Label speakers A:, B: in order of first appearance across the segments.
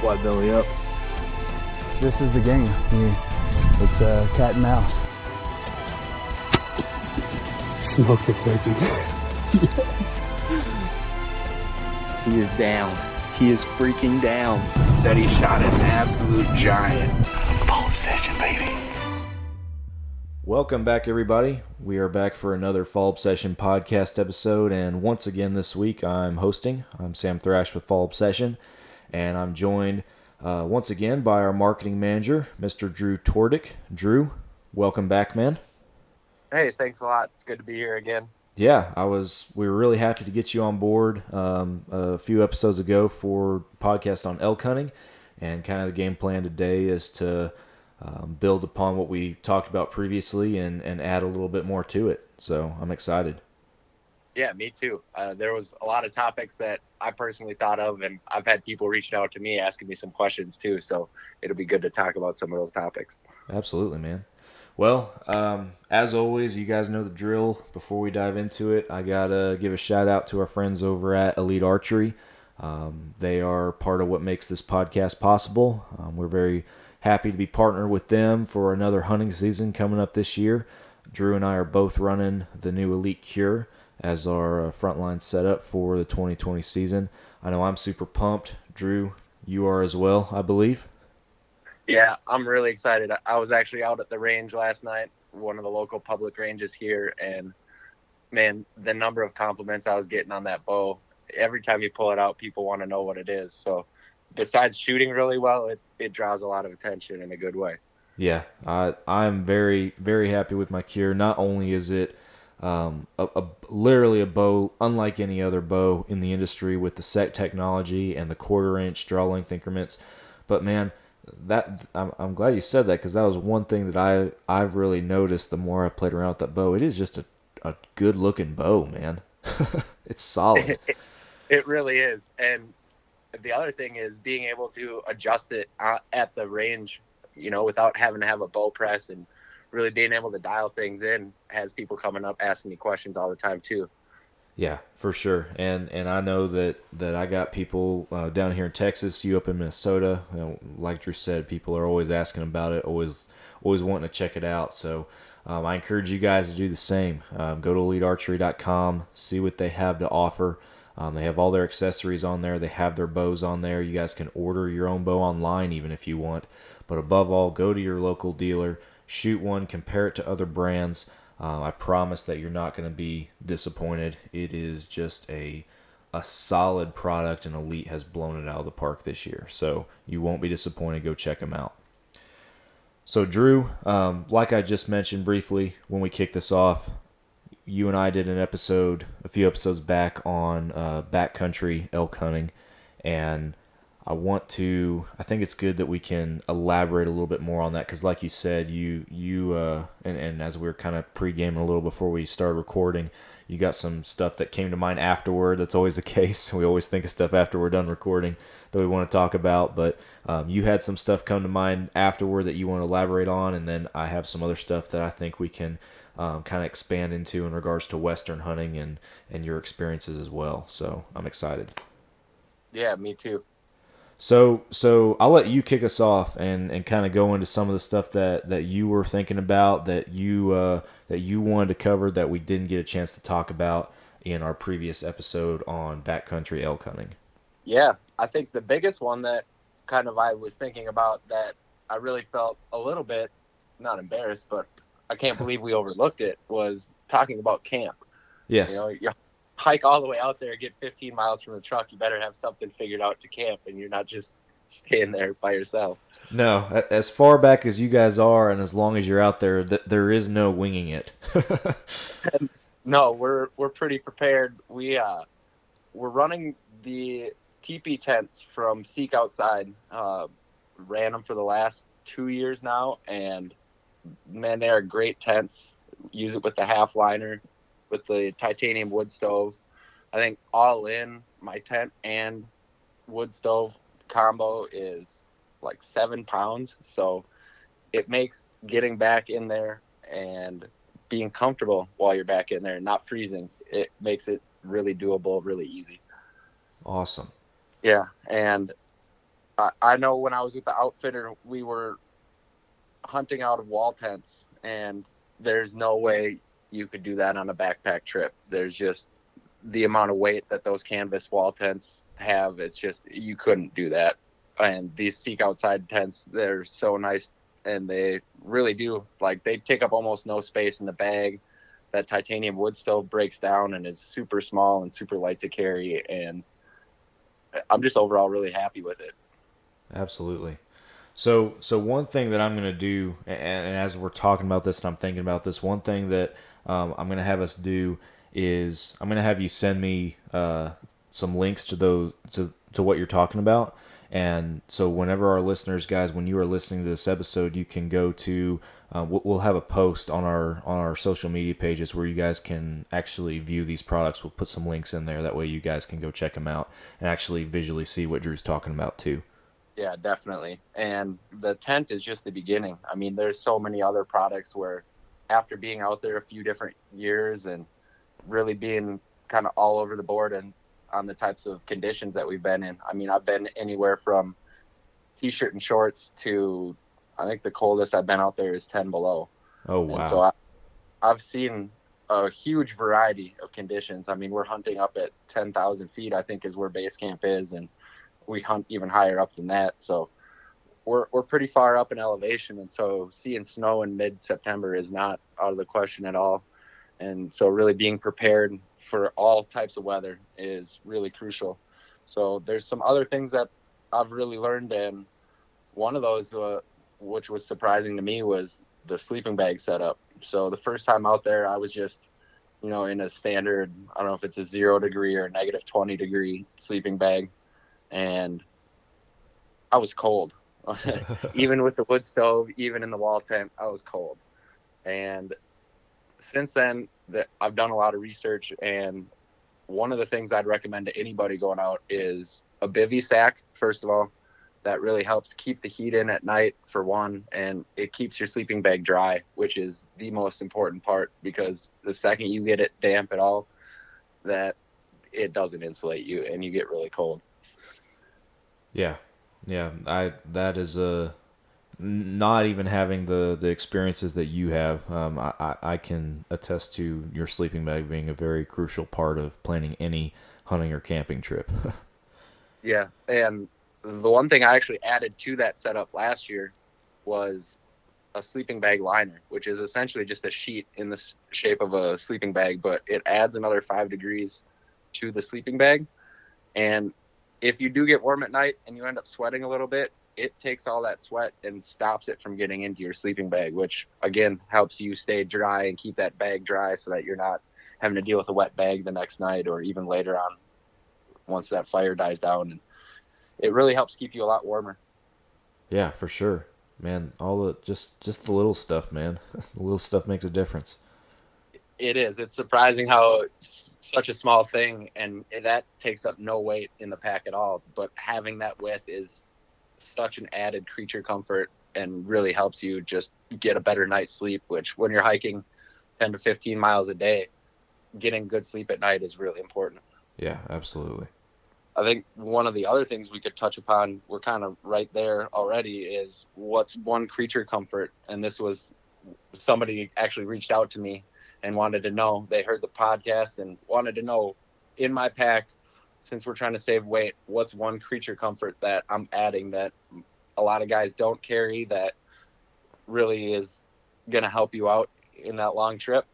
A: Why belly up?
B: This is the game. It's cat and mouse.
A: Smoked a turkey. Yes. He is down. He is freaking down.
C: Said he shot an absolute giant.
A: Fall obsession, baby.
D: Welcome back, everybody. We are back for another Fall Obsession podcast episode, and once again this week I'm hosting. I'm Sam Thrash with Fall Obsession, and I'm joined once again by our marketing manager, Mr. Drew Tvrdik. Drew, welcome back, man.
E: Hey, thanks a lot. It's good to be here again.
D: Yeah, we were really happy to get you on board a few episodes ago for podcast on elk hunting, and kind of the game plan today is to build upon what we talked about previously and add a little bit more to it. So I'm excited.
E: Yeah, me too. There was a lot of topics that I personally thought of, and I've had people reaching out to me asking me some questions too. So it'll be good to talk about some of those topics.
D: Absolutely, man. Well, as always, you guys know the drill. Before we dive into it, I gotta give a shout out to our friends over at Elite Archery. They are part of what makes this podcast possible. We're very happy to be partnered with them for another hunting season coming up this year. Drew and I are both running the new Elite Cure as our frontline setup for the 2020 season. I know I'm super pumped. Drew, you are as well, I believe.
E: Yeah, I'm really excited. I was actually out at the range last night, one of the local public ranges here, and man, the number of compliments I was getting on that bow, every time you pull it out, people want to know what it is. So besides shooting really well, it draws a lot of attention in a good way. Yeah,
D: I'm very, very happy with my Cure. Not only is it literally a bow unlike any other bow in the industry with the SEC technology and the 1/4 inch draw length increments, but man, I'm glad you said that, because that was one thing that I've really noticed the more I played around with that bow. It is just a good looking bow, man. It's solid.
E: It really is. And the other thing is being able to adjust it at the range, without having to have a bow press, and really being able to dial things in has people coming up asking me questions all the time too.
D: Yeah, for sure. And I know that I got people down here in Texas, you up in Minnesota. Like Drew said, people are always asking about it, always wanting to check it out. So I encourage you guys to do the same. Go to elitearchery.com, see what they have to offer. They have all their accessories on there. They have their bows on there. You guys can order your own bow online even if you want. But above all, go to your local dealer, shoot one, compare it to other brands. I promise that you're not going to be disappointed. It is just a solid product, and Elite has blown it out of the park this year. So you won't be disappointed. Go check them out. So Drew, like I just mentioned briefly when we kicked this off, you and I did an episode a few episodes back on backcountry elk hunting, and I think it's good that we can elaborate a little bit more on that, because like you said, and as we were kind of pre-gaming a little before we started recording, you got some stuff that came to mind afterward. That's always the case. We always think of stuff after we're done recording that we want to talk about, but you had some stuff come to mind afterward that you want to elaborate on, and then I have some other stuff that I think we can kind of expand into in regards to Western hunting and your experiences as well. So I'm excited.
E: Yeah, me too.
D: So I'll let you kick us off and kind of go into some of the stuff that you were thinking about, that you wanted to cover that we didn't get a chance to talk about in our previous episode on backcountry elk hunting.
E: Yeah, I think the biggest one that kind of I was thinking about that I really felt a little bit, not embarrassed, but I can't believe we overlooked it, was talking about camp.
D: Yes.
E: You hike all the way out there, get 15 miles from the truck, you better have something figured out to camp, and you're not just staying there by yourself.
D: No, as far back as you guys are, and as long as you're out there, there is no winging it.
E: No, we're pretty prepared. We're running the teepee tents from Seek Outside. Ran them for the last 2 years now, and man, they are great tents. Use it with the half liner, with the titanium wood stove. I think all in, my tent and wood stove combo is like 7 pounds. So it makes getting back in there and being comfortable while you're back in there and not freezing, it makes it really doable, really easy.
D: Awesome.
E: Yeah. And I know when I was with the outfitter, we were hunting out of wall tents, and there's no way you could do that on a backpack trip. There's just the amount of weight that those canvas wall tents have. It's just, you couldn't do that. And these Seek Outside tents, they're so nice, and they really do, like, they take up almost no space in the bag. That titanium wood stove breaks down and is super small and super light to carry, and I'm just overall really happy with it.
D: Absolutely. So one thing that I'm going to do, and as we're talking about this and I'm thinking about this, one thing that I'm going to have us do is I'm going to have you send me some links to those to what you're talking about. And so whenever our listeners, guys, when you are listening to this episode, you can go to we'll have a post on our social media pages where you guys can actually view these products. We'll put some links in there. That way you guys can go check them out and actually visually see what Drew's talking about too.
E: Yeah, definitely. And the tent is just the beginning. I mean, there's so many other products where after being out there a few different years and really being kind of all over the board and on the types of conditions that we've been in. I mean, I've been anywhere from t-shirt and shorts to, I think the coldest I've been out there is 10 below.
D: Oh, wow.
E: And so I've seen a huge variety of conditions. I mean, we're hunting up at 10,000 feet, I think is where base camp is. And we hunt even higher up than that. So we're pretty far up in elevation. And so seeing snow in mid-September is not out of the question at all. And so really being prepared for all types of weather is really crucial. So there's some other things that I've really learned. And one of those, which was surprising to me, was the sleeping bag setup. So the first time out there, I was just, in a standard, I don't know if it's a 0 degree or negative 20 degree sleeping bag. And I was cold. Even with the wood stove, even in the wall tent, I was cold. And since then, I've done a lot of research, and one of the things I'd recommend to anybody going out is a bivy sack. First of all, that really helps keep the heat in at night, for one, and it keeps your sleeping bag dry, which is the most important part, because the second you get it damp at all, that it doesn't insulate you and you get really cold.
D: Yeah. That is not even having the experiences that you have. I can attest to your sleeping bag being a very crucial part of planning any hunting or camping trip.
E: Yeah, and the one thing I actually added to that setup last year was a sleeping bag liner, which is essentially just a sheet in the shape of a sleeping bag, but it adds another 5 degrees to the sleeping bag. And if you do get warm at night and you end up sweating a little bit, it takes all that sweat and stops it from getting into your sleeping bag, which again helps you stay dry and keep that bag dry so that you're not having to deal with a wet bag the next night or even later on once that fire dies down. And it really helps keep you a lot warmer.
D: Yeah, for sure, man. All the just the little stuff, man. The little stuff makes a difference.
E: It is. It's surprising how such a small thing, and that takes up no weight in the pack at all. But having that with is such an added creature comfort and really helps you just get a better night's sleep, which when you're hiking 10 to 15 miles a day, getting good sleep at night is really important.
D: Yeah, absolutely.
E: I think one of the other things we could touch upon, we're kind of right there already, is what's one creature comfort. And this was somebody actually reached out to me and wanted to know. They heard the podcast and wanted to know, in my pack, since we're trying to save weight, what's one creature comfort that I'm adding that a lot of guys don't carry that really is going to help you out in that long trip.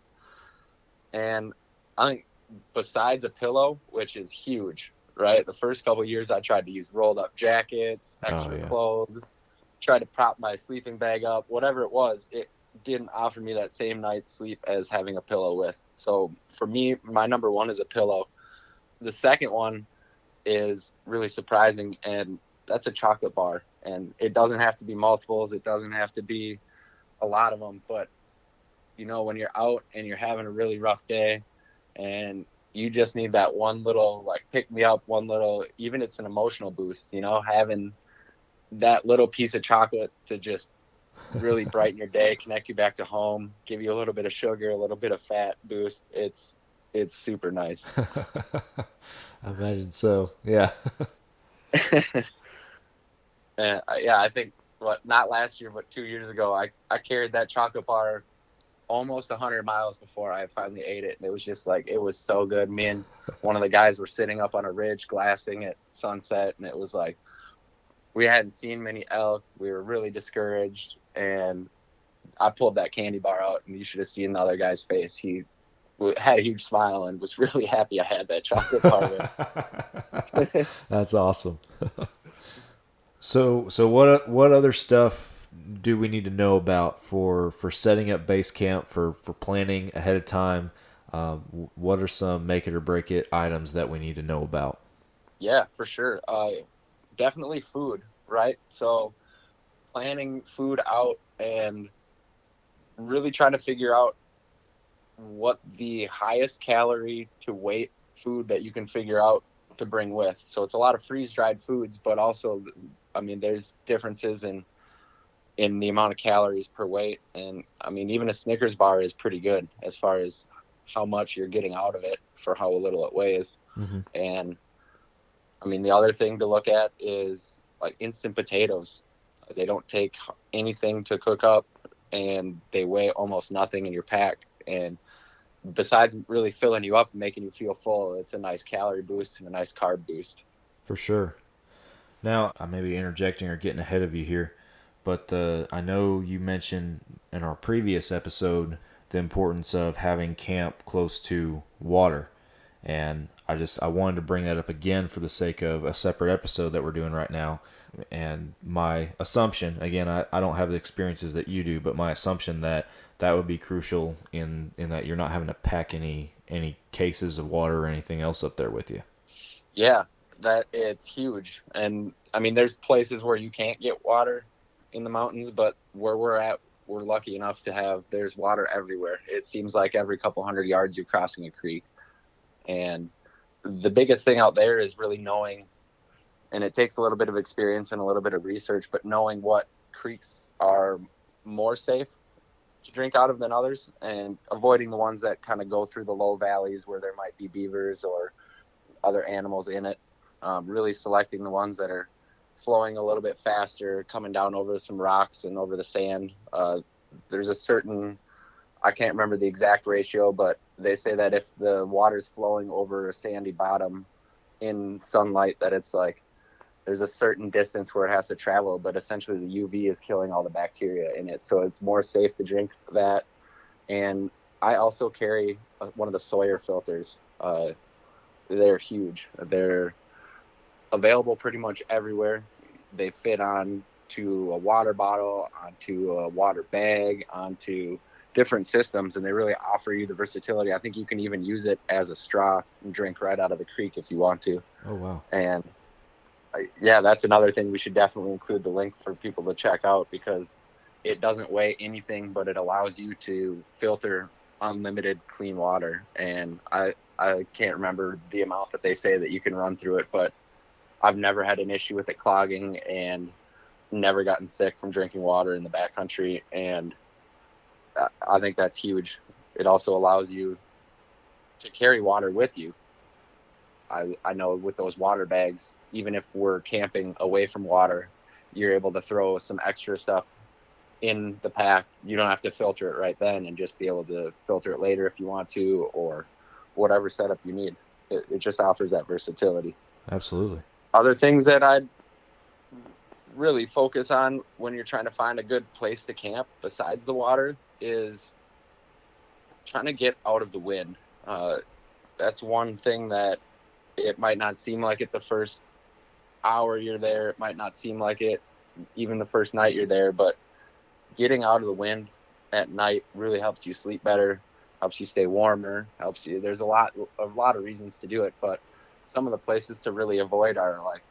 E: And I think besides a pillow, which is huge, right? The first couple of years I tried to use rolled up jackets, extra clothes, tried to prop my sleeping bag up, whatever it was, it didn't offer me that same night's sleep as having a pillow with. So for me, my number one is a pillow. The second one is really surprising, and that's a chocolate bar. And it doesn't have to be multiples. It doesn't have to be a lot of them. But, when you're out and you're having a really rough day and you just need that one little, pick me up, one little, even it's an emotional boost, having that little piece of chocolate to just really brighten your day, connect you back to home, give you a little bit of sugar, a little bit of fat boost. It's super nice.
D: I imagine so. Yeah.
E: And I think not last year, but 2 years ago, I carried that chocolate bar almost 100 miles before I finally ate it. And it was just like, it was so good. Me and one of the guys were sitting up on a ridge glassing at sunset. And it was like, we hadn't seen many elk. We were really discouraged. And I pulled that candy bar out, and you should have seen the other guy's face. He had a huge smile and was really happy I had that chocolate bar.
D: That's awesome. So what other stuff do we need to know about for setting up base camp, for planning ahead of time? What are some make it or break it items that we need to know about?
E: Yeah, for sure. Definitely food, right? So planning food out and really trying to figure out what the highest calorie to weight food that you can figure out to bring with. So it's a lot of freeze dried foods, but also, I mean, there's differences in the amount of calories per weight. And I mean, even a Snickers bar is pretty good as far as how much you're getting out of it for how little it weighs.
D: Mm-hmm.
E: And I mean, the other thing to look at is like instant potatoes. They don't take anything to cook up, and they weigh almost nothing in your pack. And besides really filling you up and making you feel full, it's a nice calorie boost and a nice carb boost.
D: For sure. Now, I may be interjecting or getting ahead of you here, but I know you mentioned in our previous episode the importance of having camp close to water. And I wanted to bring that up again for the sake of a separate episode that we're doing right now. And my assumption, again, I don't have the experiences that you do, but my assumption that would be crucial in that you're not having to pack any cases of water or anything else up there with you.
E: Yeah, that it's huge. And I mean, there's places where you can't get water in the mountains, but where we're at, we're lucky enough to have, there's water everywhere. It seems like every couple hundred yards you're crossing a creek. And the biggest thing out there is really knowing, and it takes a little bit of experience and a little bit of research, but knowing what creeks are more safe to drink out of than others, and avoiding the ones that kind of go through the low valleys where there might be beavers or other animals in it. Really selecting the ones that are flowing a little bit faster, coming down over some rocks and over the sand. There's a certain, I can't remember the exact ratio, but they say that if the water's flowing over a sandy bottom in sunlight, that it's like there's a certain distance where it has to travel, but essentially the UV is killing all the bacteria in it. So it's more safe to drink that. And I also carry one of the Sawyer filters. They're huge. They're available pretty much everywhere. They fit on to a water bottle, onto a water bag, onto different systems, and they really offer you the versatility. I think you can even use it as a straw and drink right out of the creek if you want to.
D: Oh, wow.
E: And yeah, that's another thing we should definitely include the link for people to check out, because it doesn't weigh anything, but it allows you to filter unlimited clean water. And I can't remember the amount that they say that you can run through it, but I've never had an issue with it clogging and never gotten sick from drinking water in the backcountry. And I think that's huge. It also allows you to carry water with you. I know with those water bags, even if we're camping away from water, you're able to throw some extra stuff in the pack. You don't have to filter it right then, and just be able to filter it later if you want to, or whatever setup you need. It just offers that versatility.
D: Absolutely.
E: Other things that I'd really focus on when you're trying to find a good place to camp besides the water is trying to get out of the wind. That's one thing that it might not seem like it the first hour you're there. It might not seem like it even the first night you're there, but getting out of the wind at night really helps you sleep better, helps you stay warmer, helps you. There's a lot of reasons to do it, but some of the places to really avoid are like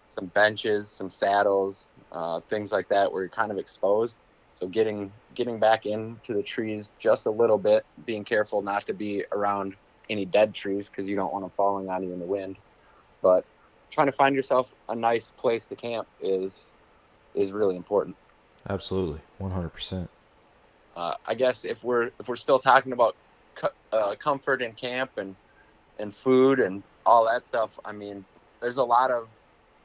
E: some benches, some saddles, things like that where you're kind of exposed. So getting back into the trees just a little bit, being careful not to be around any dead trees because you don't want them falling on you in the wind. But trying to find yourself a nice place to camp is really important.
D: Absolutely, 100%.
E: I guess if we're still talking about comfort in camp and food and all that stuff, I mean, there's a lot of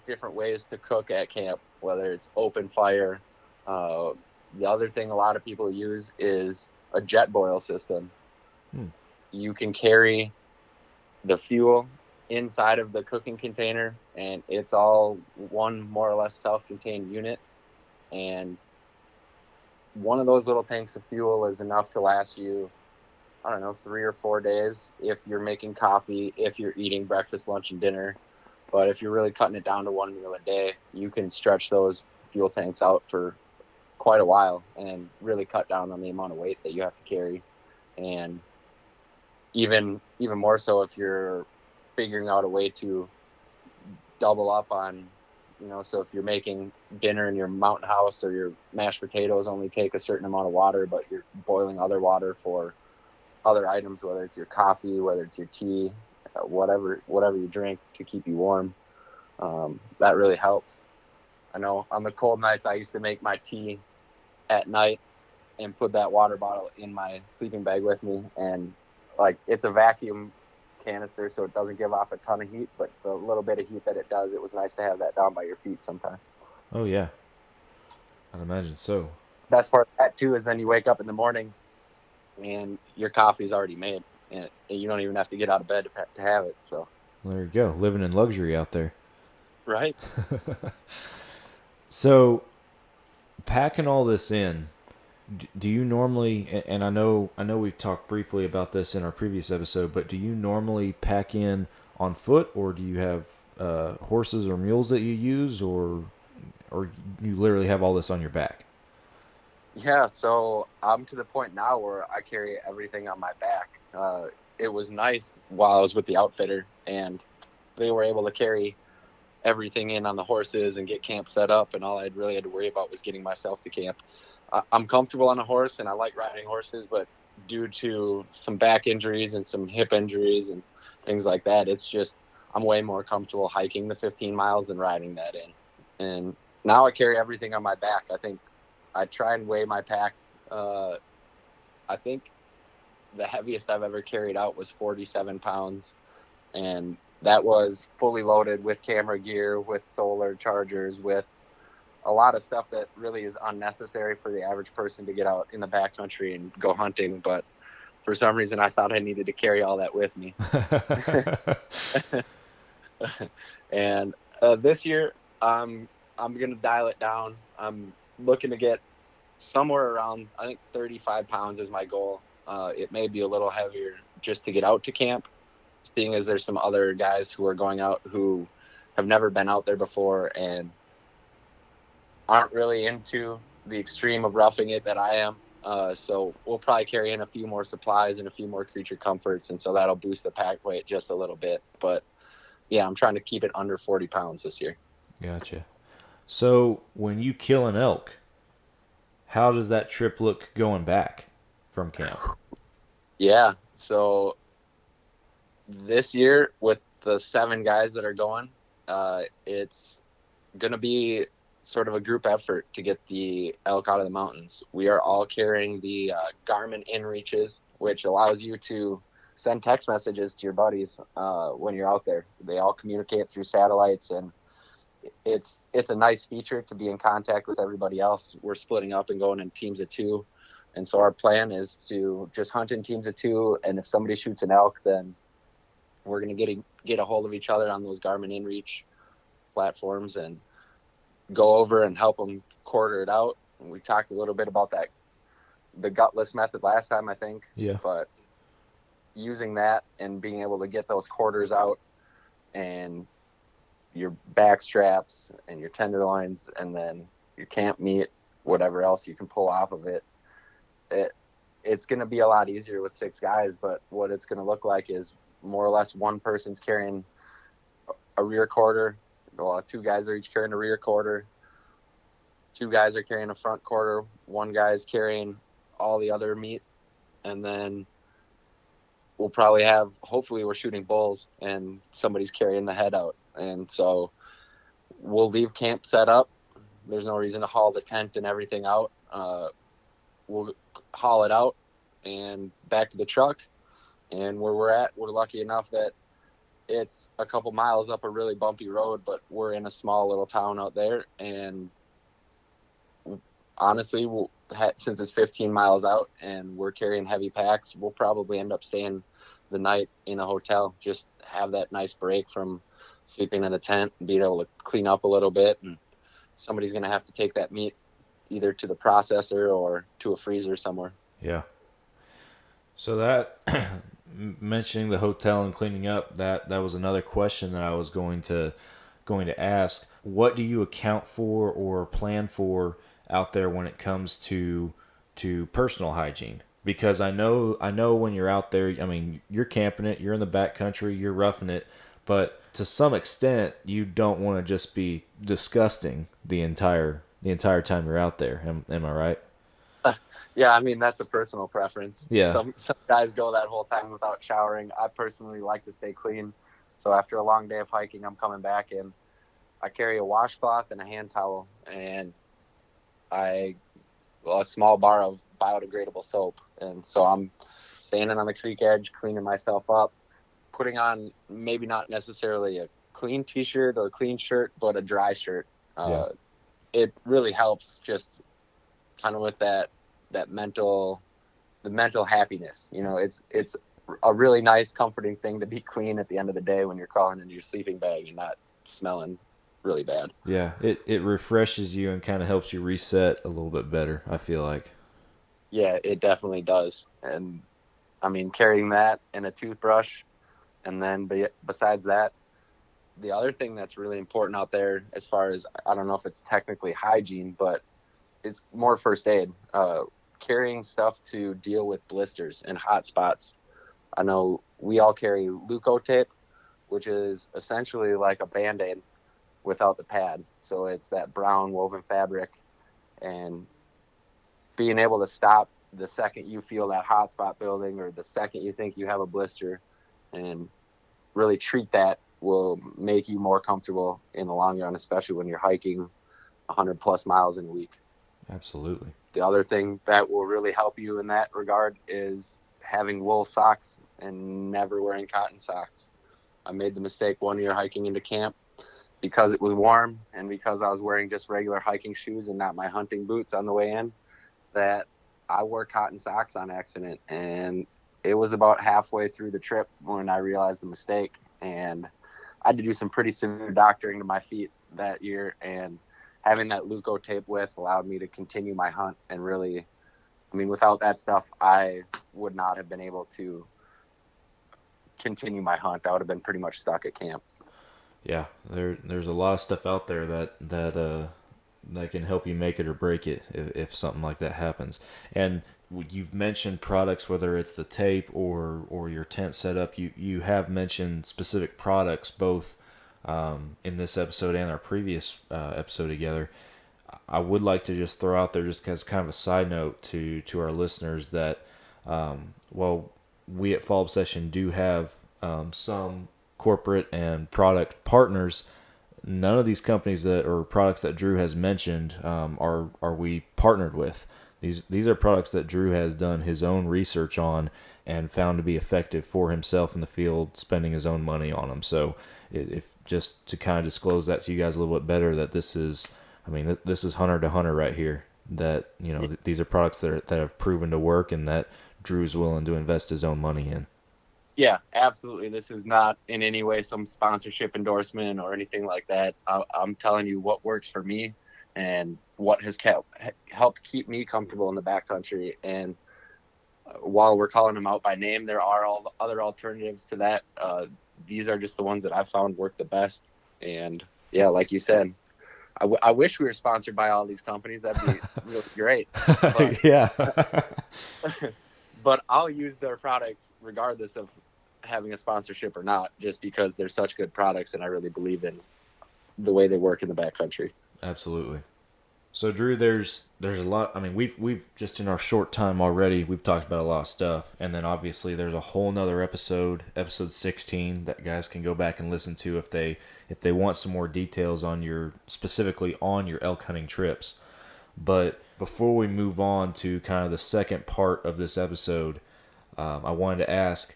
E: different ways to cook at camp whether it's open fire. The other thing a lot of people use is a jet boil system. You can carry the fuel inside of the cooking container, and it's all one more or less self-contained unit. And one of those little tanks of fuel is enough to last you, I don't know, 3 or 4 days if you're making coffee, if you're eating breakfast, lunch, and dinner. But if you're really cutting it down to one meal a day, you can stretch those fuel tanks out for quite a while and really cut down on the amount of weight that you have to carry. And even more so if you're figuring out a way to double up on, so if you're making dinner in your mountain house, or your mashed potatoes only take a certain amount of water, but you're boiling other water for other items, whether it's your coffee, whether it's your tea, whatever you drink to keep you warm, that really helps. I know on the cold nights I used to make my tea at night and put that water bottle in my sleeping bag with me, and like, it's a vacuum canister, so it doesn't give off a ton of heat, but the little bit of heat that it does, it was nice to have that down by your feet sometimes.
D: Oh yeah, I'd imagine so.
E: Best part of that too is then you wake up in the morning and your coffee's already made, and you don't even have to get out of bed to have it. So
D: there you go, living in luxury out there.
E: Right.
D: So packing all this in, do you normally, and I know we've talked briefly about this in our previous episode, but do you normally pack in on foot, or do you have horses or mules that you use, or you literally have all this on your back?
E: Yeah, so I'm to the point now where I carry everything on my back. It was nice while I was with the outfitter, and they were able to carry everything in on the horses and get camp set up, and all I really had to worry about was getting myself to camp. I'm comfortable on a horse, and I like riding horses, but due to some back injuries and some hip injuries and things like that, it's just, I'm way more comfortable hiking the 15 miles than riding that in. And now I carry everything on my back. I think I try and weigh my pack. I think the heaviest I've ever carried out was 47 pounds. And that was fully loaded with camera gear, with solar chargers, with a lot of stuff that really is unnecessary for the average person to get out in the backcountry and go hunting. But for some reason, I thought I needed to carry all that with me. And this year, I'm going to dial it down. I'm looking to get somewhere around, I think 35 pounds is my goal. It may be a little heavier just to get out to camp, seeing as there's some other guys who are going out who have never been out there before and aren't really into the extreme of roughing it that I am. So we'll probably carry in a few more supplies and a few more creature comforts, and so that'll boost the pack weight just a little bit. But yeah, I'm trying to keep it under 40 pounds this year.
D: Gotcha. So when you kill an elk, how does that trip look going back from camp?
E: Yeah, so this year with the 7 guys that are going, it's going to be sort of a group effort to get the elk out of the mountains. We are all carrying the Garmin inReaches, which allows you to send text messages to your buddies when you're out there. They all communicate through satellites, and it's a nice feature to be in contact with everybody else. We're splitting up and going in teams of 2, and so our plan is to just hunt in teams of 2, and if somebody shoots an elk, then we're going to get a hold of each other on those Garmin inReach platforms and go over and help them quarter it out. And we talked a little bit about that, the gutless method last time, I think.
D: Yeah.
E: But using that and being able to get those quarters out and your back straps and your tenderloins and then your camp meat, whatever else you can pull off of it, it's going to be a lot easier with 6 guys. But what it's going to look like is more or less one person's carrying a rear quarter. Well, 2 guys are each carrying a rear quarter. 2 guys are carrying a front quarter. 1 guy's carrying all the other meat. And then we'll probably have, hopefully we're shooting bulls and somebody's carrying the head out. And so we'll leave camp set up. There's no reason to haul the tent and everything out. We'll haul it out and back to the truck. And where we're at, we're lucky enough that it's a couple miles up a really bumpy road, but we're in a small little town out there, and honestly, since it's 15 miles out and we're carrying heavy packs, we'll probably end up staying the night in a hotel. Just have that nice break from sleeping in a tent and being able to clean up a little bit. And somebody's going to have to take that meat either to the processor or to a freezer somewhere.
D: Yeah. So that mentioning the hotel and cleaning up, that was another question that I was going to ask. What do you account for or plan for out there when it comes to personal hygiene? Because I know when you're out there, I mean, you're camping it, you're in the backcountry, you're roughing it, but to some extent, you don't want to just be disgusting the entire time you're out there. Am I right?
E: Yeah, I mean, that's a personal preference.
D: Yeah.
E: Some guys go that whole time without showering. I personally like to stay clean. So after a long day of hiking, I'm coming back and I carry a washcloth and a hand towel and a small bar of biodegradable soap. And so I'm standing on the creek edge, cleaning myself up, putting on maybe not necessarily a clean t-shirt or a clean shirt, but a dry shirt. It really helps just kind of with the mental happiness. You know, it's a really nice, comforting thing to be clean at the end of the day when you're crawling into your sleeping bag and not smelling really bad.
D: Yeah, it refreshes you and kind of helps you reset a little bit better, I feel like.
E: Yeah, it definitely does. And I mean, carrying that and a toothbrush, and then besides that, the other thing that's really important out there, as far as, I don't know if it's technically hygiene, but it's more first aid. Carrying stuff to deal with blisters and hot spots. I know we all carry Leukotape, which is essentially like a Band-Aid without the pad. So it's that brown woven fabric, and being able to stop the second you feel that hot spot building or the second you think you have a blister and really treat that will make you more comfortable in the long run, especially when you're hiking 100 plus miles in a week.
D: Absolutely.
E: The other thing that will really help you in that regard is having wool socks and never wearing cotton socks. I made the mistake one year hiking into camp because it was warm and because I was wearing just regular hiking shoes and not my hunting boots on the way in, that I wore cotton socks on accident. And it was about halfway through the trip when I realized the mistake. And I had to do some pretty severe doctoring to my feet that year. And having that Leukotape with allowed me to continue my hunt. And really, I mean, without that stuff, I would not have been able to continue my hunt. I would have been pretty much stuck at camp.
D: Yeah, there's a lot of stuff out there that can help you make it or break it if something like that happens. And you've mentioned products, whether it's the tape or your tent setup. You have mentioned specific products both in this episode and our previous episode together. I would like to just throw out there, just as kind of a side note to our listeners, that while we at Fall Obsession do have some corporate and product partners, none of these companies or products that Drew has mentioned are we partnered with. These are products that Drew has done his own research on and found to be effective for himself in the field, spending his own money on them. So if just to kind of disclose that to you guys a little bit better, that this is hunter to hunter right here. That, you know, these are products that have proven to work and that Drew's willing to invest his own money in.
E: Yeah, absolutely. This is not in any way some sponsorship endorsement or anything like that. I'm telling you what works for me and what has helped keep me comfortable in the backcountry. And while we're calling them out by name, there are all other alternatives to that. These are just the ones that I've found work the best. And yeah, like you said, I wish we were sponsored by all these companies. That'd be really great. But,
D: yeah.
E: but I'll use their products regardless of having a sponsorship or not, just because they're such good products and I really believe in the way they work in the backcountry.
D: Absolutely. So Drew, there's a lot. I mean, we've just in our short time already, we've talked about a lot of stuff, and then obviously there's a whole nother episode 16, that guys can go back and listen to if they want some more details specifically on your elk hunting trips. But before we move on to kind of the second part of this episode, I wanted to ask,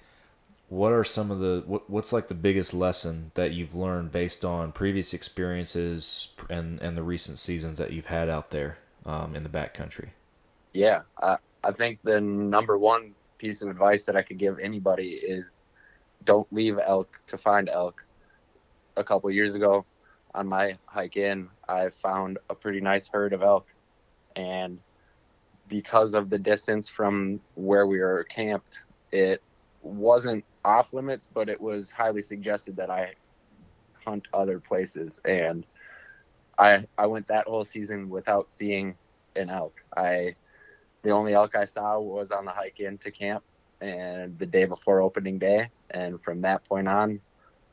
D: what are some of the what's like the biggest lesson that you've learned based on previous experiences and the recent seasons that you've had out there in the backcountry?
E: Yeah, I think the number one piece of advice that I could give anybody is don't leave elk to find elk. A couple years ago on my hike in, I found a pretty nice herd of elk. And because of the distance from where we were camped, it wasn't off limits, but it was highly suggested that I hunt other places. And I went that whole season without seeing an elk. The only elk I saw was on the hike into camp and the day before opening day. And from that point on,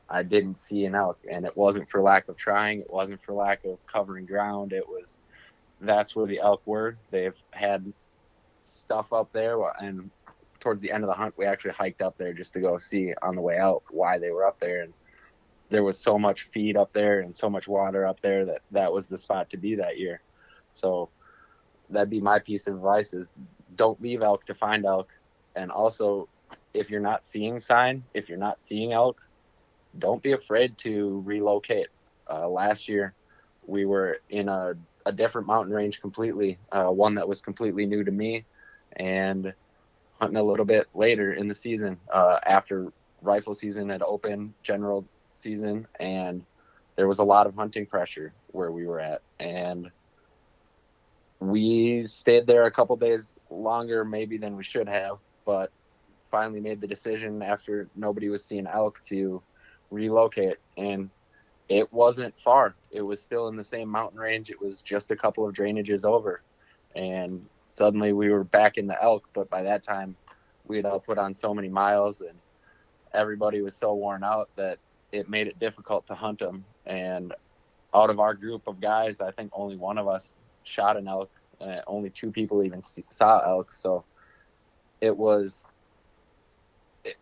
E: I didn't see an elk, and it wasn't for lack of trying. It wasn't for lack of covering ground. That's where the elk were. They've had stuff up there, and towards the end of the hunt, we actually hiked up there just to go see on the way out why they were up there. And there was so much feed up there and so much water up there that was the spot to be that year. So that'd be my piece of advice: is don't leave elk to find elk. And also, if you're not seeing elk, don't be afraid to relocate. Last year, we were in a different mountain range completely, one that was completely new to me, and hunting a little bit later in the season, after rifle season had opened, general season, and there was a lot of hunting pressure where we were at. And we stayed there a couple days longer maybe than we should have, but finally made the decision after nobody was seeing elk to relocate. And it wasn't far. It was still in the same mountain range. It was just a couple of drainages over, and suddenly we were back in the elk. But by that time we had all put on so many miles and everybody was so worn out that it made it difficult to hunt them. And out of our group of guys, I think only one of us shot an elk. Only two people even saw elk. So that was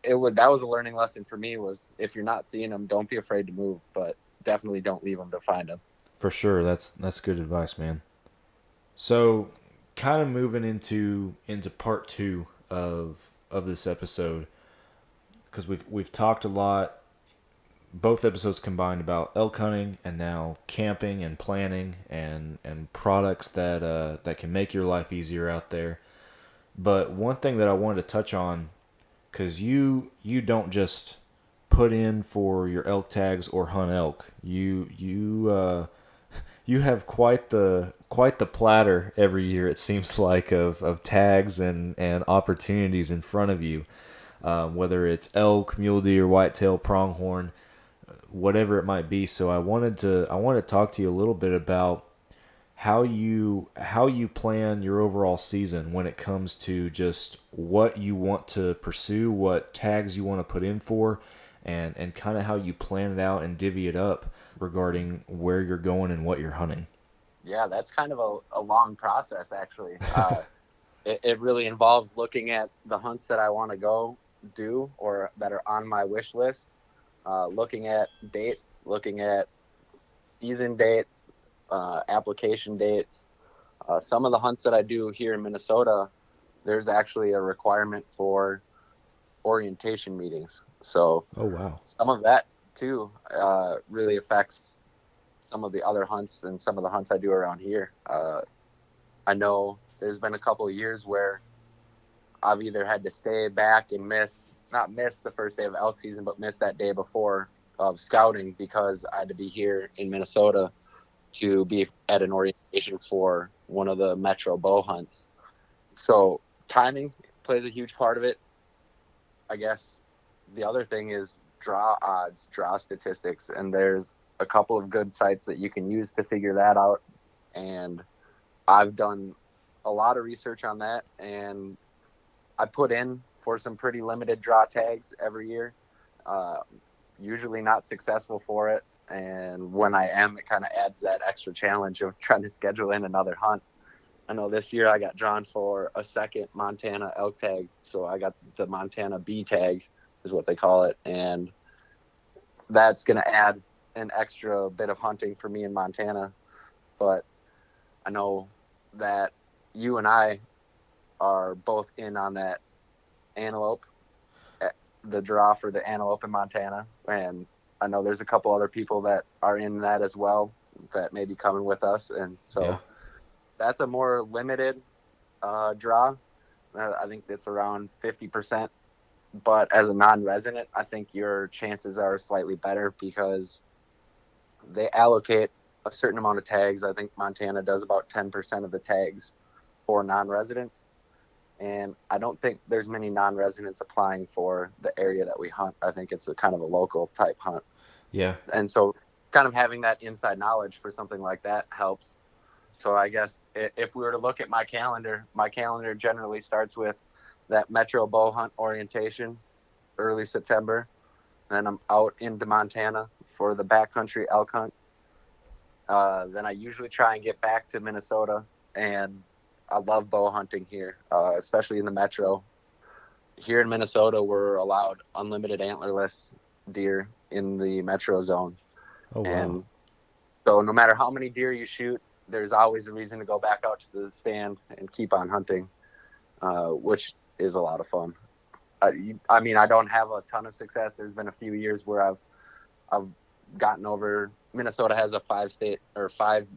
E: a learning lesson for me, was if you're not seeing them, don't be afraid to move, but definitely don't leave them to find them.
D: For sure, that's good advice, man. So, kind of moving into part two of this episode, because we've talked a lot, both episodes combined, about elk hunting and now camping and planning and products that can make your life easier out there. But one thing that I wanted to touch on, because you don't just put in for your elk tags or hunt elk. You have quite the platter every year, it seems like, of tags and opportunities in front of you, whether it's elk, mule deer, whitetail, pronghorn, whatever it might be. So I wanted to talk to you a little bit about how you plan your overall season when it comes to just what you want to pursue, what tags you want to put in for, and kind of how you plan it out and divvy it up regarding where you're going and what you're hunting.
E: Yeah, that's kind of a long process, actually. It really involves looking at the hunts that I want to go do or that are on my wish list, looking at dates, looking at season dates, application dates. Some of the hunts that I do here in Minnesota, there's actually a requirement for orientation meetings. So
D: Oh, wow.
E: some of that too really affects some of the other hunts and some of the hunts I do around here. I know there's been a couple of years where I've either had to stay back and not miss the first day of elk season, but miss that day before of scouting because I had to be here in Minnesota to be at an orientation for one of the metro bow hunts. So timing plays a huge part of it. I guess the other thing is draw odds, draw statistics, and there's a couple of good sites that you can use to figure that out. And I've done a lot of research on that, and I put in for some pretty limited draw tags every year. Usually not successful for it. And when I am, it kind of adds that extra challenge of trying to schedule in another hunt. I know this year I got drawn for a second Montana elk tag. So I got the Montana B tag is what they call it. And that's going to add an extra bit of hunting for me in Montana. But I know that you and I are both in on that antelope the draw for the antelope in Montana, and I know there's a couple other people that are in that as well that may be coming with us, and so
D: Yeah.
E: that's a more limited draw. I think it's around 50%, but as a non-resident, I think your chances are slightly better because they allocate a certain amount of tags. I think Montana does about 10% of the tags for non-residents. And I don't think there's many non-residents applying for the area that we hunt. I think it's a kind of a local type hunt.
D: Yeah.
E: And so kind of having that inside knowledge for something like that helps. So I guess if we were to look at my calendar generally starts with that Metro bow hunt orientation, early September. Then I'm out into Montana for the backcountry elk hunt. Then I usually try and get back to Minnesota, and I love bow hunting here, especially in the Metro. Here in Minnesota, we're allowed unlimited antlerless deer in the Metro zone.
D: Oh, wow.
E: And so no matter how many deer you shoot, there's always a reason to go back out to the stand and keep on hunting, which is a lot of fun. I mean, I don't have a ton of success. There's been a few years where I've gotten over. Minnesota has a 5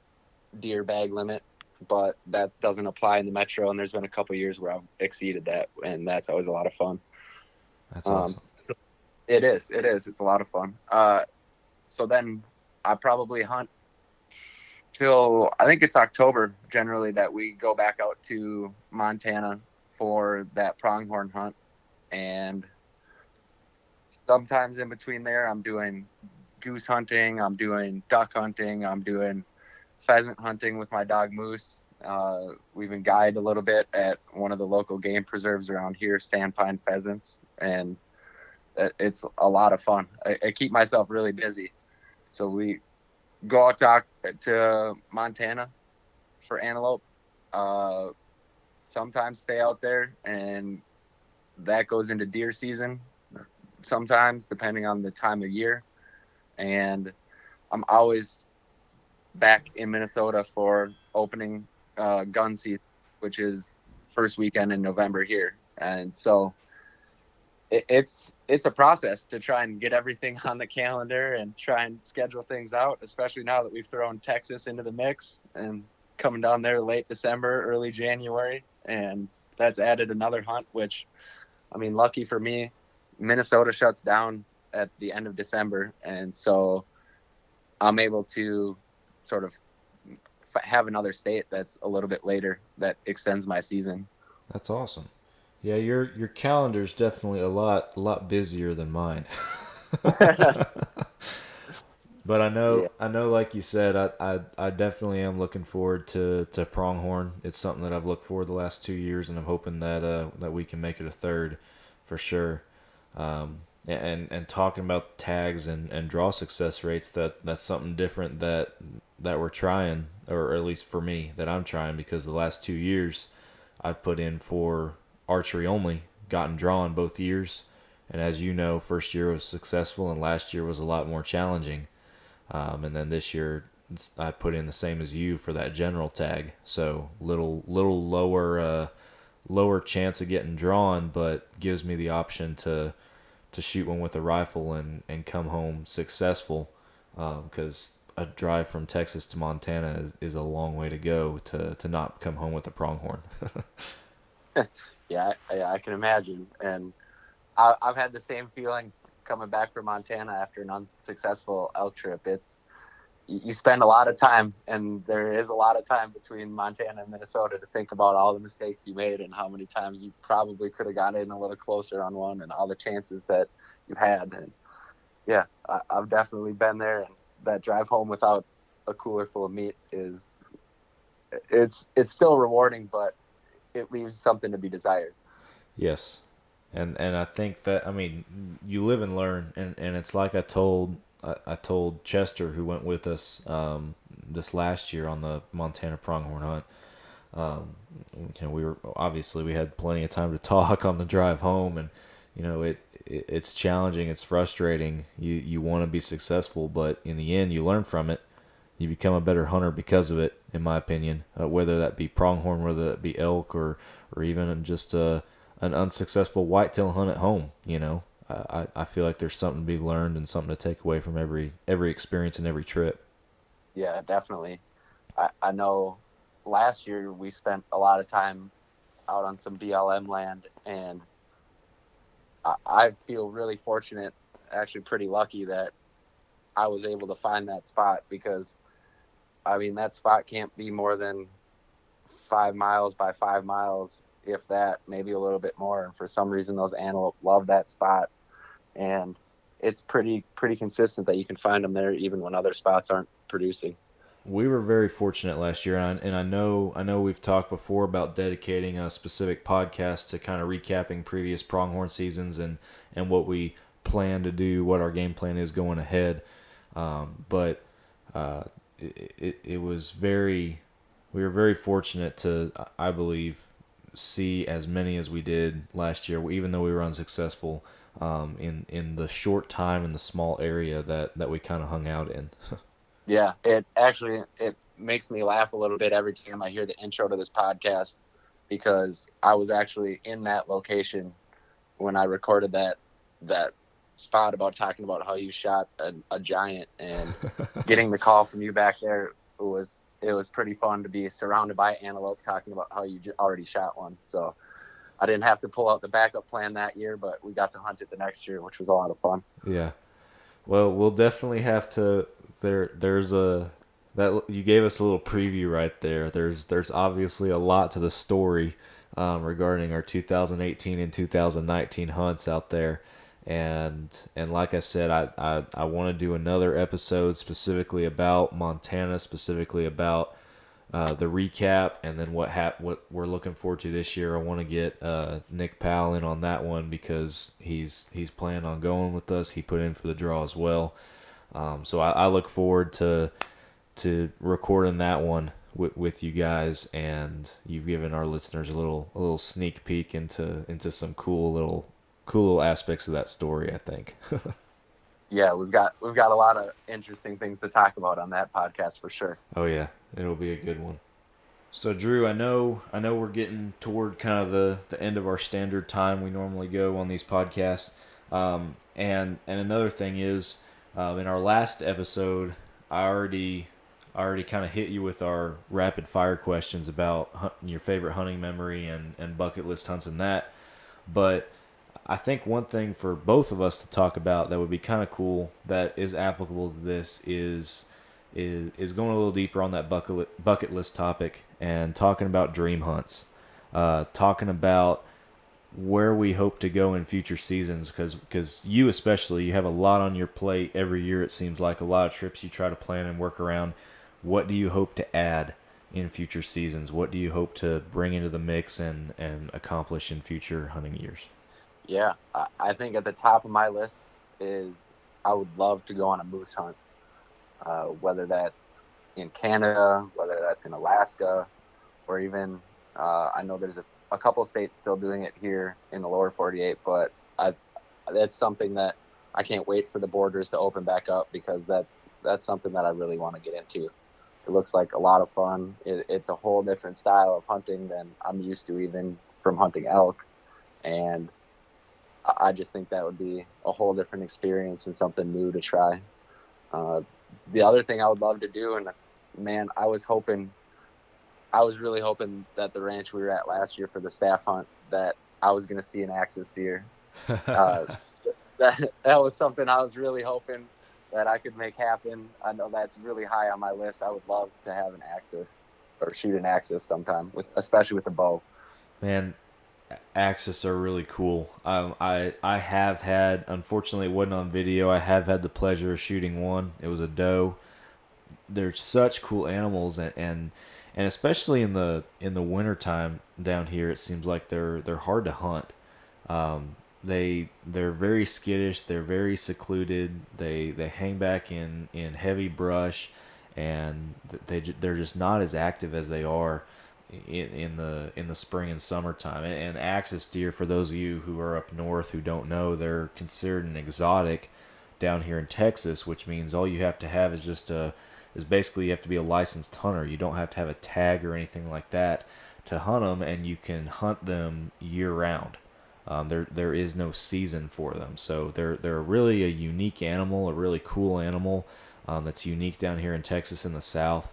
E: deer bag limit, but that doesn't apply in the Metro. And there's been a couple years where I've exceeded that, and that's always a lot of fun.
D: That's awesome.
E: So it is. It's a lot of fun. So then I probably hunt till I think it's October generally that we go back out to Montana for that pronghorn hunt. And sometimes in between there, I'm doing goose hunting, I'm doing duck hunting, I'm doing pheasant hunting with my dog Moose. We even guide a little bit at one of the local game preserves around here, Sandpine Pheasants, and it's a lot of fun. I keep myself really busy. So we go out to Montana for antelope, sometimes stay out there, and that goes into deer season sometimes, depending on the time of year. And I'm always back in Minnesota for opening gun season, which is first weekend in November here. And so it's a process to try and get everything on the calendar and try and schedule things out, especially now that we've thrown Texas into the mix and coming down there late December, early January. And that's added another hunt, which, I mean, lucky for me, Minnesota shuts down at the end of December. And so I'm able to sort of have another state that's a little bit later that extends my season.
D: That's awesome. Yeah, your calendar's definitely a lot busier than mine. But I know, like you said, I definitely am looking forward to pronghorn. It's something that I've looked for the last 2 years, and I'm hoping that we can make it a third for sure. And talking about tags and draw success rates, that's something different that we're trying, or at least for me, that I'm trying, because the last 2 years I've put in for archery only, gotten drawn both years, and as you know, first year was successful and last year was a lot more challenging. And then this year I put in the same as you for that general tag, so little lower chance of getting drawn, but gives me the option to shoot one with a rifle and come home successful, because a drive from Texas to Montana is a long way to go to not come home with a pronghorn.
E: Yeah, I can imagine. And I've had the same feeling coming back from Montana after an unsuccessful elk trip. You spend a lot of time, and there is a lot of time between Montana and Minnesota to think about all the mistakes you made and how many times you probably could have got in a little closer on one, and all the chances that you had. And yeah, I've definitely been there, and that drive home without a cooler full of meat it's still rewarding, but it leaves something to be desired.
D: Yes. And I think that, I mean, you live and learn, and it's like I told Chester, who went with us this last year on the Montana pronghorn hunt. We had plenty of time to talk on the drive home, and it's challenging, it's frustrating. You want to be successful, but in the end, you learn from it. You become a better hunter because of it, in my opinion. Whether that be pronghorn, whether that be elk, or even just an unsuccessful whitetail hunt at home. I feel like there's something to be learned and something to take away from every experience and every trip.
E: Yeah, definitely. I know last year we spent a lot of time out on some BLM land, and I feel really fortunate, actually pretty lucky that I was able to find that spot, because I mean, that spot can't be more than 5 miles by 5 miles, if that, maybe a little bit more. And for some reason, those antelope love that spot, and it's pretty consistent that you can find them there even when other spots aren't producing.
D: We were very fortunate last year, and I know we've talked before about dedicating a specific podcast to kind of recapping previous pronghorn seasons and what we plan to do, what our game plan is going ahead. But it was we were very fortunate to, I believe, see as many as we did last year, even though we were unsuccessful in the short time and the small area that we kind of hung out in.
E: Yeah, it makes me laugh a little bit every time I hear the intro to this podcast, because I was actually in that location when I recorded that spot about talking about how you shot a giant, and getting the call from you back there, it was pretty fun to be surrounded by antelope talking about how you already shot one. So I didn't have to pull out the backup plan that year, but we got to hunt it the next year, which was a lot of fun.
D: Yeah. Well, we'll definitely have to. There's a that you gave us a little preview right there. There's obviously a lot to the story regarding our 2018 and 2019 hunts out there, and like I said, I want to do another episode specifically about Montana, specifically about the recap, and then what we're looking forward to this year. I want to get Nick Powell in on that one, because he's planning on going with us. He put in for the draw as well. So I look forward to recording that one with you guys, and you've given our listeners a little sneak peek into some cool little aspects of that story, I think.
E: Yeah, we've got a lot of interesting things to talk about on that podcast for sure.
D: Oh yeah, it'll be a good one. So Drew, I know we're getting toward kind of the end of our standard time we normally go on these podcasts. And another thing is, in our last episode, I already kind of hit you with our rapid fire questions about your favorite hunting memory and bucket list hunts and that. But I think one thing for both of us to talk about that would be kind of cool, that is applicable to this, is going a little deeper on that bucket list topic and talking about dream hunts, talking about where we hope to go in future seasons, because you especially, you have a lot on your plate every year. It seems like a lot of trips you try to plan and work around. What do you hope to add in future seasons? What do you hope to bring into the mix and accomplish in future hunting years?
E: Yeah, I think at the top of my list is I would love to go on a moose hunt, whether that's in Canada, whether that's in Alaska, or even I know there's a couple states still doing it here in the lower 48, but that's something that I can't wait for the borders to open back up, because that's something that I really want to get into. It looks like a lot of fun. It's a whole different style of hunting than I'm used to, even from hunting elk, and I just think that would be a whole different experience and something new to try. The other thing I would love to do, and man, I was really hoping that the ranch we were at last year for the staff hunt, that I was going to see an axis deer. That was something I was really hoping that I could make happen. I know that's really high on my list. I would love to have an axis, or shoot an axis sometime, especially with a bow.
D: Man, axis are really cool. I have had, unfortunately it wasn't on video, I have had the pleasure of shooting one. It was a doe. They're such cool animals, and especially in the wintertime down here, it seems like they're hard to hunt. They're very skittish, they're very secluded, they hang back in heavy brush, and they're just not as active as they are in the spring and summertime. And axis deer, for those of you who are up north who don't know, they're considered an exotic down here in Texas, which means all you have to have is basically you have to be a licensed hunter. You don't have to have a tag or anything like that to hunt them, and you can hunt them year round. There is no season for them, so they're really a unique animal, a really cool animal that's unique down here in Texas in the South.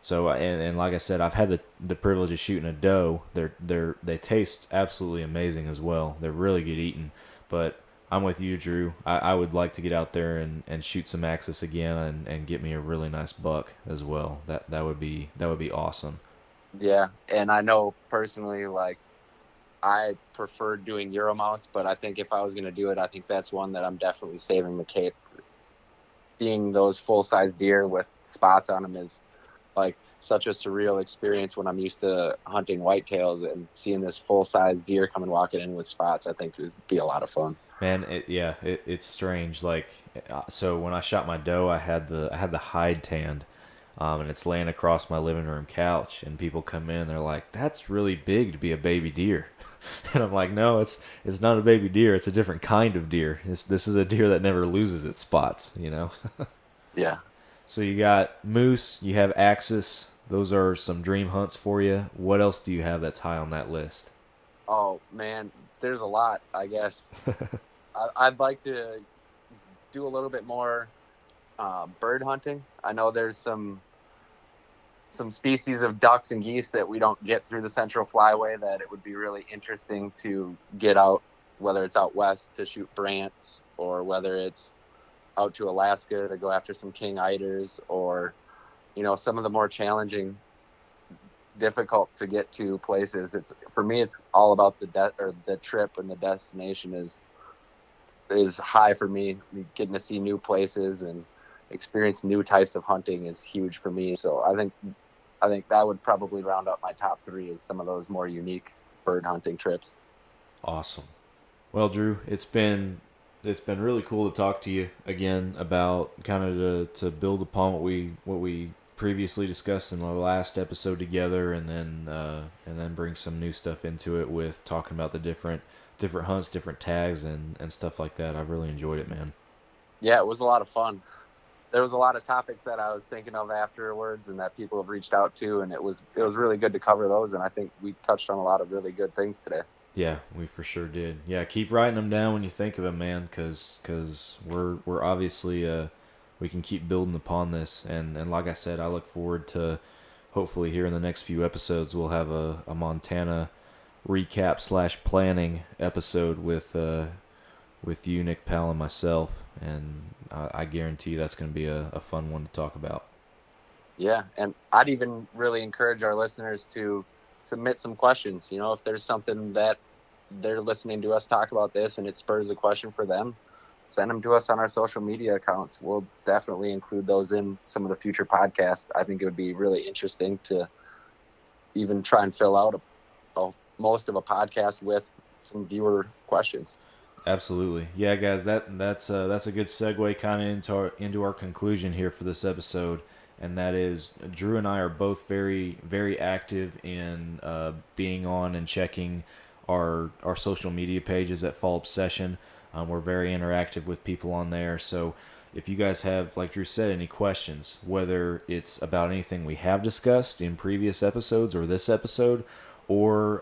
D: So and like I said, I've had the privilege of shooting a doe. They taste absolutely amazing as well. They're really good eating. But I'm with you, Drew. I would like to get out there and shoot some axis again and get me a really nice buck as well. That would be awesome.
E: Yeah, and I know personally, like, I prefer doing Euro mounts, but I think if I was going to do it, I think that's one that I'm definitely saving the Cape. Seeing those full-size deer with spots on them is like such a surreal experience when I'm used to hunting whitetails, and seeing this full-size deer coming walking in with spots, I think it would be a lot of fun.
D: Man, it's strange. Like, so when I shot my doe, I had the hide tanned, and it's laying across my living room couch, and people come in, they're like, "That's really big to be a baby deer," and I'm like, "No, it's not a baby deer. It's a different kind of deer. This is a deer that never loses its spots, you know."
E: Yeah.
D: So you got moose, you have axis. Those are some dream hunts for you. What else do you have that's high on that list?
E: Oh man, there's a lot. I guess I'd like to do a little bit more bird hunting. I know there's some species of ducks and geese that we don't get through the Central Flyway that it would be really interesting to get out, whether it's out west to shoot brants, or whether it's out to Alaska to go after some king eiders, or, you know, some of the more challenging, difficult to get to places. For me, it's all about the trip, and the destination is high for me. Getting to see new places and experience new types of hunting is huge for me. So I think that would probably round up my top 3, is some of those more unique bird hunting trips.
D: Awesome. Well, Drew, it's been really cool to talk to you again about kind of to build upon what we previously discussed in the last episode together, and then bring some new stuff into it with talking about the different hunts, different tags, and stuff like that. I've really enjoyed it, man.
E: Yeah, it was a lot of fun. There was a lot of topics that I was thinking of afterwards, and that people have reached out to, and it was really good to cover those. And I think we touched on a lot of really good things today.
D: Yeah, we for sure did. Yeah, keep writing them down when you think of them, man, because we're obviously we can keep building upon this, and like I said, I look forward to hopefully here in the next few episodes we'll have a Montana recap / planning episode with you, Nick Powell, and myself, and I guarantee that's going to be a fun one to talk about.
E: Yeah, and I'd even really encourage our listeners to submit some questions. You know, if there's something that they're listening to us talk about this and it spurs a question for them, send them to us on our social media accounts. We'll definitely include those in some of the future podcasts. I think it would be really interesting to even try and fill out most of a podcast with some viewer questions.
D: Absolutely. Yeah, guys, that's a good segue kind of into our conclusion here for this episode, and that is Drew and I are both very, very active in being on and checking our social media pages at Fall Obsession. We're very interactive with people on there, so if you guys have, like Drew said, any questions, whether it's about anything we have discussed in previous episodes or this episode, or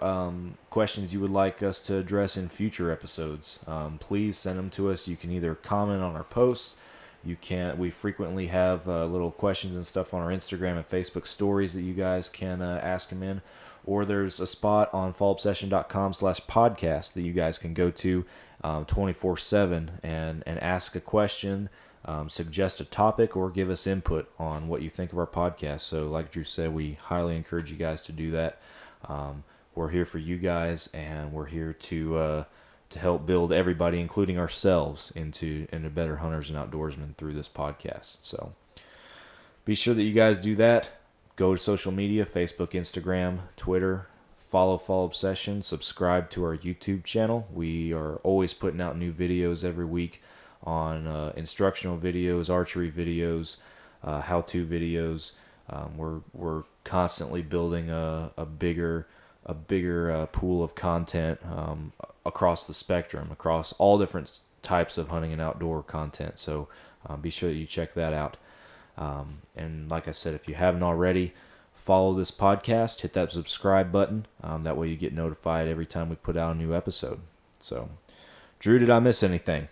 D: questions you would like us to address in future episodes, please send them to us. You can either comment on our posts. We frequently have little questions and stuff on our Instagram and Facebook stories that you guys can ask them in. Or there's a spot on fallobsession.com/podcast that you guys can go to 24/7 and ask a question, suggest a topic, or give us input on what you think of our podcast. So like Drew said, we highly encourage you guys to do that. We're here for you guys, and we're here to help build everybody, including ourselves, into better hunters and outdoorsmen through this podcast. So be sure that you guys do that. Go to social media, Facebook, Instagram, Twitter, follow Fall Obsession, subscribe to our YouTube channel. We are always putting out new videos every week on instructional videos, archery videos, how-to videos. We're constantly building a bigger pool of content across the spectrum, across all different types of hunting and outdoor content. So be sure that you check that out. And like I said, if you haven't already, follow this podcast, hit that subscribe button. That way you get notified every time we put out a new episode. So, Drew, did I miss anything?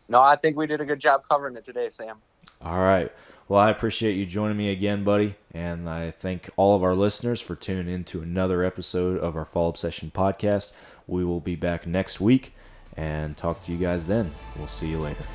E: No, I think we did a good job covering it today, Sam.
D: All right. Well, I appreciate you joining me again, buddy. And I thank all of our listeners for tuning in to another episode of our Fall Obsession podcast. We will be back next week and talk to you guys then. We'll see you later.